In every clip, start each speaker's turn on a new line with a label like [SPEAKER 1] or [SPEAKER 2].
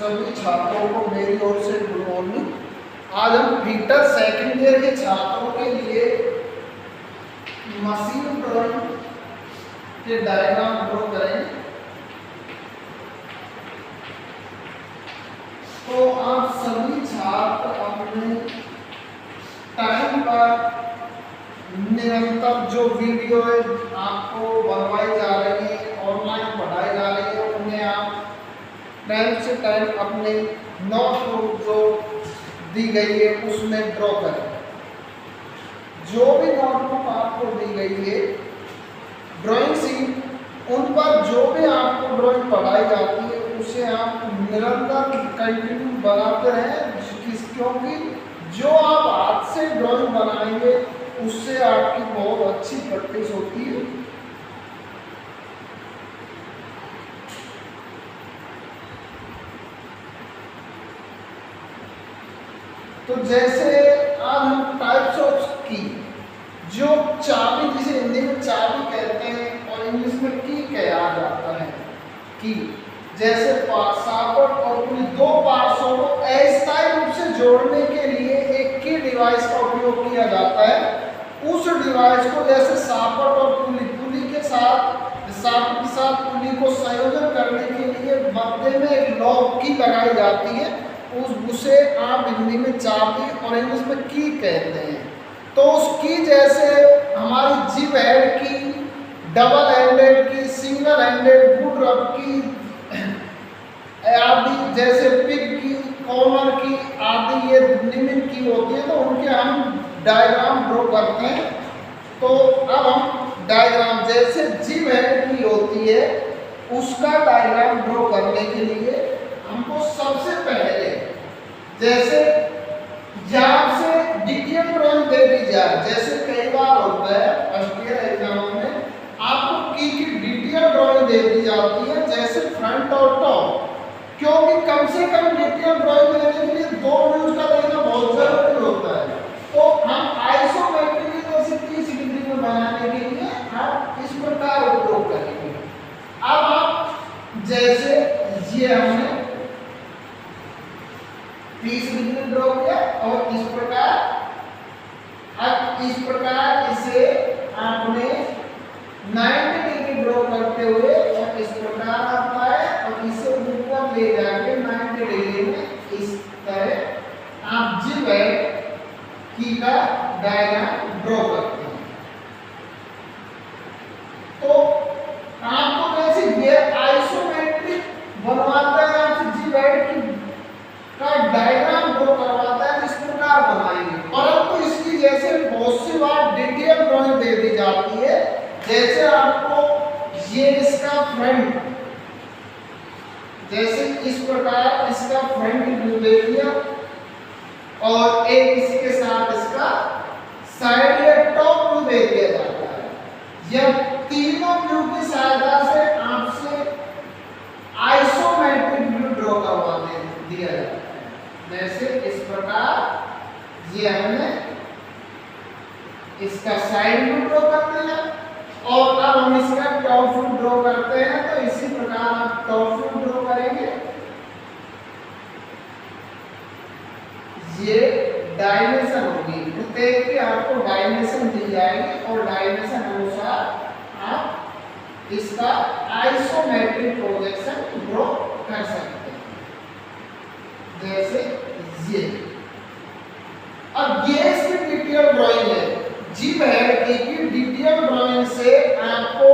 [SPEAKER 1] सभी छात्रों को मेरी ओर से गुड मॉर्निंग। आज हम बीटेक सेकेंड ईयर के छात्रों के लिए मशीन ड्राइंग के डायग्राम ड्रॉ करेंगे। तो आप सभी छात्र अपने टाइम पर निरंतर जो वीडियो आपको बनवाई जा रही है, ऑनलाइन पढ़ाई जा रही है, उन्हें आप टाइम से टाइम अपने नोटबुक जो दी गई है उसमें ड्रॉ करें। जो भी नोटबुक आपको दी गई है, ड्राइंग शीट, उन पर जो भी आपको ड्राइंग पढ़ाई जाती है उसे आप निरंतर कंटिन्यू बनाते रहें, क्योंकि जो आप हाथ से ड्राइंग बनाएंगे उससे आपकी बहुत अच्छी प्रैक्टिस होती है। तो जैसे आज हम टाइप्स ऑफ की, जो चाबी, जिसे हिंदी में चाबी कहते हैं और इंग्लिश में की कहा जाता है, की, जैसे सॉकेट और पुली, दो पार्ट्सों को अस्थायी रूप से जोड़ने के लिए एक की डिवाइस का उपयोग किया जाता है। उस डिवाइस को जैसे सॉकेट और पुली, पुली के साथ सॉकेट के साथ पुली को संयोजन करने के लिए मध्य में एक लॉक की लगाई जाती है, उसे आप हिंदी में चाबी और इंग्लिश में की कहते हैं। तो उस की जैसे हमारी जिप हेड की, डबल हैंडेड की, सिंगल हैंडेड, वुड रब की आदि, जैसे पिग की, कॉर्नर की आदि, ये निम्न की होती है, तो उनके हम डायग्राम ड्रॉ करते हैं। तो अब हम डायग्राम, जैसे जिप हेड की होती है उसका डायग्राम ड्रॉ करने के लिए हमको सबसे पहले, जैसे यहाँ से डिटेल ड्राइंग दे दी जाए, जैसे कई बार होता है फर्स्ट ईयर एग्जाम में आपको की डिटेल ड्राइंग दे दी जाती है, जैसे फ्रंट और टॉप, क्योंकि कम से कम डिटेल ड्राइंग देने के लिए दो व्यूज का देना बहुत जरूरी होता है। तो हम आइसोमेट्रिक जैसे 30 डिग्री में बनाने के लिए आप इस प्रकार उपयोग करेंगे। अब आप जैसे ये हमने 30 डिग्री ड्रॉ किया और इस प्रकार, अब इस प्रकार इसे आपने 90 डिग्री ड्रॉ करते हुए और इस प्रकार आता है और इसे ऊपर ले जाके 90 डिग्री में इस तरह आप जिप हेड की का डायग्राम ड्रॉ करते हैं। तो आपको जैसे ये आइसोमेट्रिक बनवाता है, आपसे जिप हेड की का डायग्राम ड्रॉ करवाता है, इस प्रकार बनाएंगे। परंतु इसकी जैसे बहुत सी बार डिटेल ड्राइंग दे दी जाती है, जैसे आपको ये इसका फ्रंट, जैसे इस प्रकार इसका फ्रंट व्यू दे दिया और एक इसके साथ इसका साइड या टॉप व्यू दे दिया जाता है। यह तीनों व्यू की सहायता से आपसे आइसोमेट्रिक व्यू ड्रॉ करवा दिया जाता है। जैसे इस प्रकार ये हमने इसका साइड व्यू ड्रॉ करते हैं और अब हम इसका टॉप व्यू ड्रॉ करते हैं। तो इसी प्रकार आप टॉप व्यू ड्रॉ करेंगे। ये डायमेंशन होगी, प्रत्येक की आपको डायमेंशन दी जाएगी और डायमेंशन अनुसार आप इसका आइसोमेट्रिक प्रोजेक्शन ड्रॉ कर सकते हैं, जैसे ये। अब ये इसकी डिटेल ड्राइंग है। जिप हेड की डिटेल ड्राइंग से आपको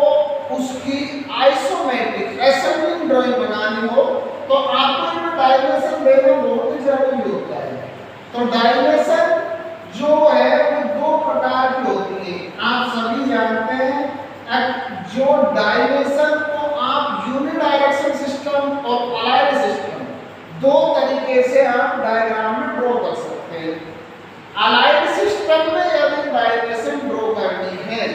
[SPEAKER 1] उसकी आइसोमेट्रिक असेंबलिंग ड्राइंग बनानी हो तो आपको इसमें डायमेंशन देना बहुत ही जरूरी होता है। तो डायमेंशन जो है वो दो प्रकार की होती है, आप सभी जानते हैं। जो डायमेंशन को आप यूनिडायरेक्शन सिस्टम और अलाइड सिस्टम, दो तरीके से आप डायग्राम में ड्रॉ कर सकते हैं। अलाइड सिस्टम में यदि डायमेंशन ड्रॉ करनी है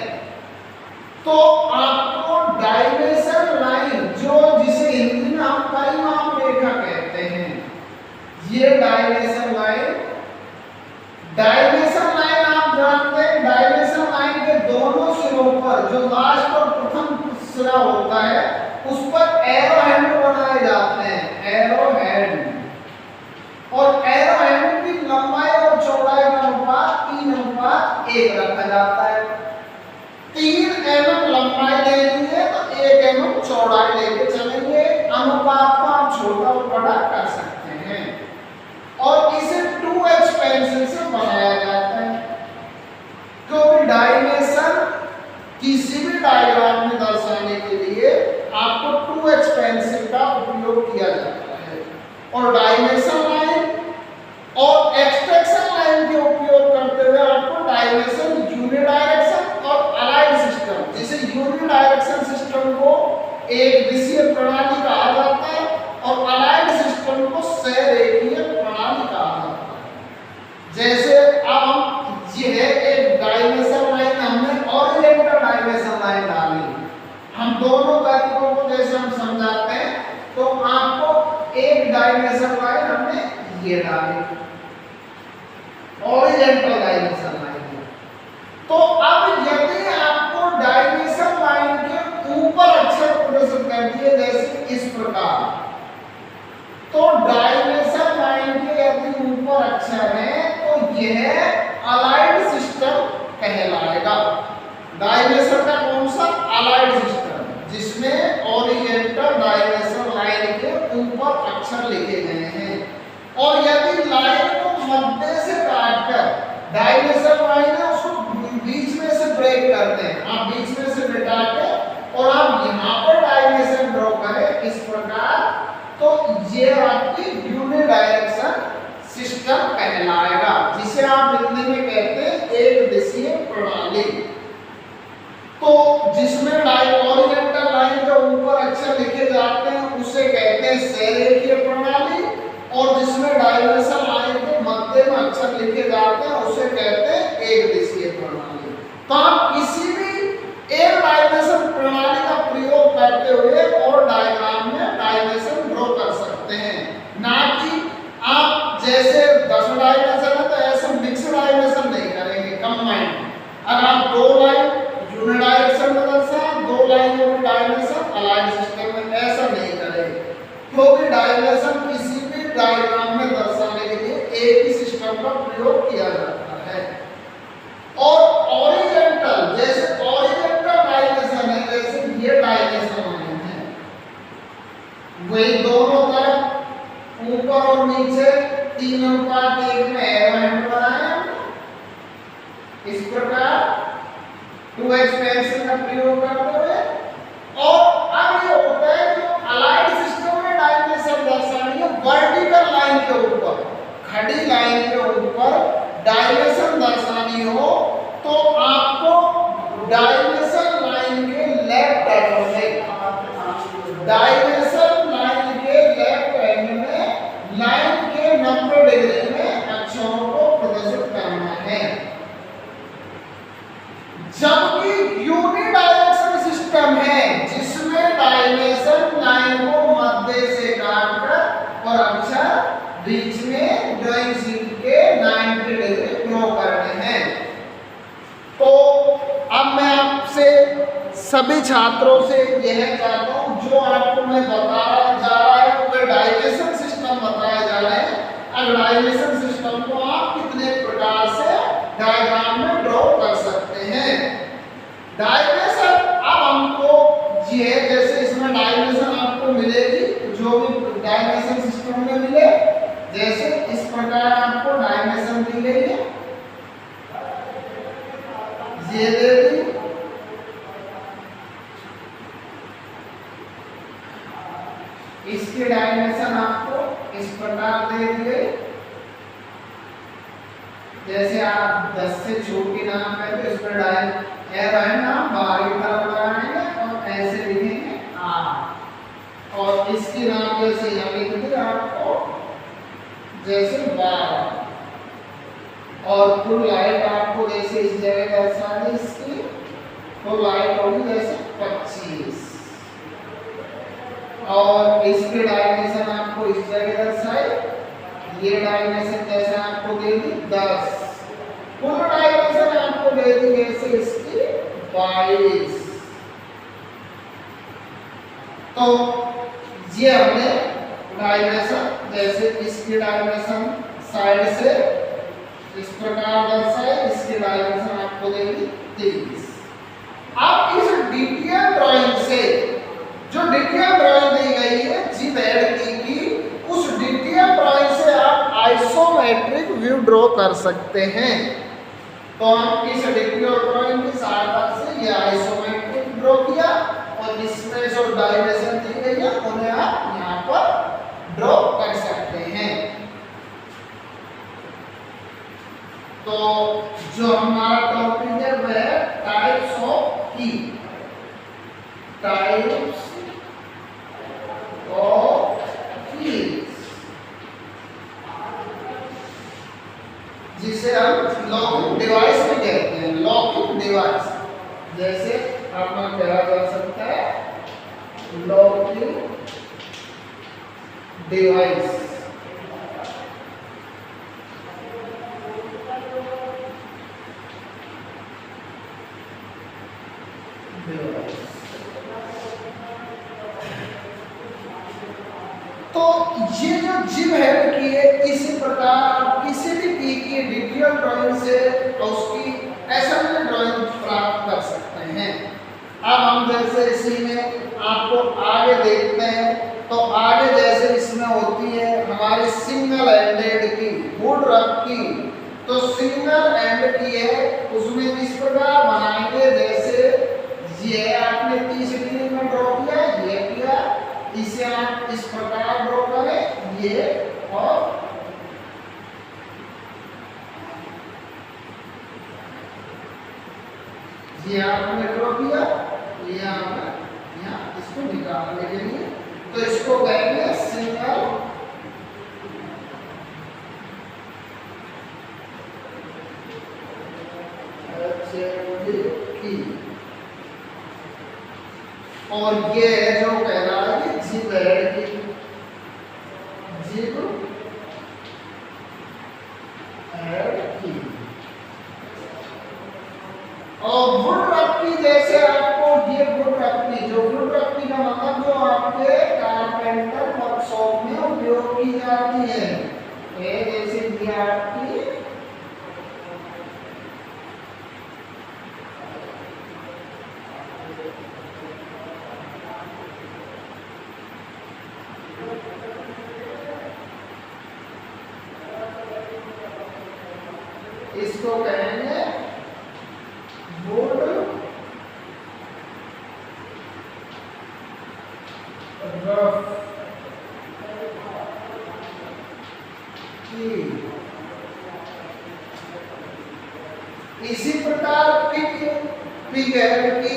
[SPEAKER 1] तो आपको डायमेंशन लाइन, जो जिसे हिंदी में हम परिमाप रेखा कहते हैं, ये डायमेंशन लाइन आप जानते हैं। डायमेंशन लाइन के दोनों सिरों पर, जो लास्ट और प्रथम सिरा होता है, उस पर एरो हैंड बनाए जाते हैं, एरो हैंड। और डायमेंशन लाइन और एक्सट्रैक्शन लाइन के उपयोग करते हुए आपको डायमेंशन यूनिडायरेक्शन और अलाइड सिस्टम, जिसे यूनिडायरेक्शन सिस्टम को एक दिशीय प्रणाली कहा जाता है और अलाइड सिस्टम को सहरेखीय प्रणाली कहा जाता है। जैसे अब ये एक डायमेंशन लाइन, हमने ऑरिजेंटल डायमेंशन लाइन डाली, हम दोनों तरीकों को जैसे हम समझाते हैं, तो आपको एक डायमेंशन लाइन हमने ये डाली ऑरिजेंटल डायमेंशन लाइन। तो अब यदि आपको डायमेंशन लाइन के ऊपर अक्षर प्रदर्शित कर दिए जैसे इस प्रकार, तो डायमेंशन लाइन के यदि ऊपर अक्षर है तो यह अलाइड सिस्टम कहलाएगा। डायमेंशन का कौन सा? अलाइड सिस्टम, जिसमें ओरिएंटल डायमेंशन लाइन के ऊपर अक्षर लिखे गए हैं। और यदि लाइन को मध्य से काटकर, डायमेंशन लाइन है उसको बीच में से ब्रेक करते हैं, आप बीच में से बिठा के और आप यहाँ पर डायमेंशन ड्रॉ करें इस प्रकार, तो ये आपकी यूनिडायरेक्शन सिस्टम कहलाएगा, जिसे आप हिंदी में कहते हैं एक दिशीय प्रणाली। तो जिसमें ऑरिजेंटल लाइन के ऊपर अक्षर लिखे जाते हैं उसे कहते हैं सहरेखीय प्रणाली, और जिसमें डायमेंशन लाइन के मध्य में अक्षर लिखे जाते हैं उसे कहते हैं एक दिशीय प्रणाली। तो आप किसी भी एक डायमेंशन प्रणाली का प्रयोग करते हुए और डायग्राम में डायमेंशन ड्रॉ कर सकते हैं, ना कि आप जैसे 10 डायमेंशन है तो ऐसे मिक्स डायमेंशन नहीं करेंगे, कंबाइंड। अगर आप दो लाइन यूनिडायरेक्शन में दर्शाएं, दो लाइनों में डायमेंशन अलाइड सिस्टम में, ऐसा नहीं करेंगे, क्योंकि डायमेंशन किसी भी डायग्राम में दर्शाने के लिए एक ही सिस्टम का प्रयोग किया जाता है। और ऑरिजेंटल, जैसे ऑरिजेंटल डायमेंशन है, जैसे ये डायमेंशन लाइन है, वही दोनों तरफ ऊपर और नीचे 3:1 में एरोहेड बनाए इस प्रकार 2x पेंसिल का प्रयोग करते हुए। और अब ये होता है जो अलाइड सिस्टम में डायमेंशन दर्शानी है वर्टिकल लाइन के ऊपर, खड़ी लाइन के ऊपर डायमेंशन दर्शानी हो, तो आपको डायमेंशन लाइन के लेफ्ट एंड में, डायमेंशन लाइन के लेफ्ट एंड में लाइन के 90 डिग्री में अक्षरों को प्रदर्शित करना है। जबकि यूनिडायरेक्शन सिस्टम है जिसमें डायमेंशन लाइन को मध्य से काटकर और अक्षर बीच में ड्राइंग शीट के 90 डिग्री ड्रॉ करने हैं। तो अब मैं आपसे सभी छात्रों से यह चाहता हूं, जो आपको मैं बताया जा रहा है वो डायमेंशन सिस्टम बताया जा रहा है। अब डायमेंशन सिस्टम को आप कितने प्रकार से डायग्राम में ड्रॉ कर सकते हैं। डायमेंशन अब हमको ये जैसे इसमें डायमेंशन आपको मिलेगी, जो भी डायमेंशन सिस्टम में मिले, जैसे इस प्रकार आपको डायमेंशन दी गई है, ये दे दी, इसकी डायमेंशन आपको इस प्रकार दे दी गई। जैसे आप 10 से छोटी नाम है तो इसमें एरो है ना, बाहर की तरफ लगाएंगे और ऐसे लिखेंगे आर, और इसकी नाम जैसे यहाँ लिख दी आपको जैसे 12, और फुल लाइट आपको जैसे इस जगह दर्शा दी, इसकी फुल लाइट होगी जैसे 25, और इसके डायमेंशन आपको इस जगह दर्शाए, ये डायमेंशन जैसे आपको दे दी 10, फुल डायमेंशन आपको दे दी जैसे इसकी 22। तो ये हमने डायमेंशन, जैसे इसकी डायमेंशन साइड से इस प्रकार दर्शाए, इसकी डायमेंशन आपको दे दी 30। अब इस डिटेल ड्राइंग से, जो डिटेल ड्राइंग दी गई है जीपैड की, उस डिटेल ड्राइंग से आप आइसोमेट्रिक व्यू ड्रॉ कर सकते हैं। तो हम इस डिटेल ड्राइंग की सहायता से ये आइसोमेट्रिक ड्रॉ किया, और इसमें जो डायमेंशन दी गई है उन्हें आप यहाँ पर ड्रॉ कर सकते हैं। जो हमारा टॉपिक है वह है टाइप्स ऑफ की। टाइप्स ऑफ कीज, जिसे हम लॉकिंग डिवाइस भी कहते हैं। लॉकिंग डिवाइस जैसे आपका कहा जा सकता है लॉकिंग डिवाइस। तो ये जो जिम हेड की है, इसी प्रकार आप किसी भी की डिटेल ड्राइंग से उसकी असेंबली ड्राइंग प्राप्त कर सकते हैं। अब हम जैसे इसी में आपको आगे देखते हैं, तो आगे जैसे इसमें होती है हमारी सिंगल एंडेड की वुड रफ की, तो सिंगल एंड की है उसमें इस प्रकार बनाएंगे जैसे ये आपने 30 डिग्री में ड्रॉ किया, ये किया, इसे आप इस प्रकार ड्रॉ करें, ये और ये आपने ड्रॉ किया, ये यहाँ इसको निकालने के लिए, तो इसको कहेंगे सिंगल की। और ये है जो कह रहा है कि जिप हेड की, जिप हेड की। और वुड रफ की जैसे आपको ये वुड रफ की, जो वुड रफ की का मतलब जो आपके कारपेंटर वर्कशॉप में उपयोग की जाती है, ये जैसे ये आपकी इसको कहेंगे वुड रफ की। इसी प्रकार पिग हेड की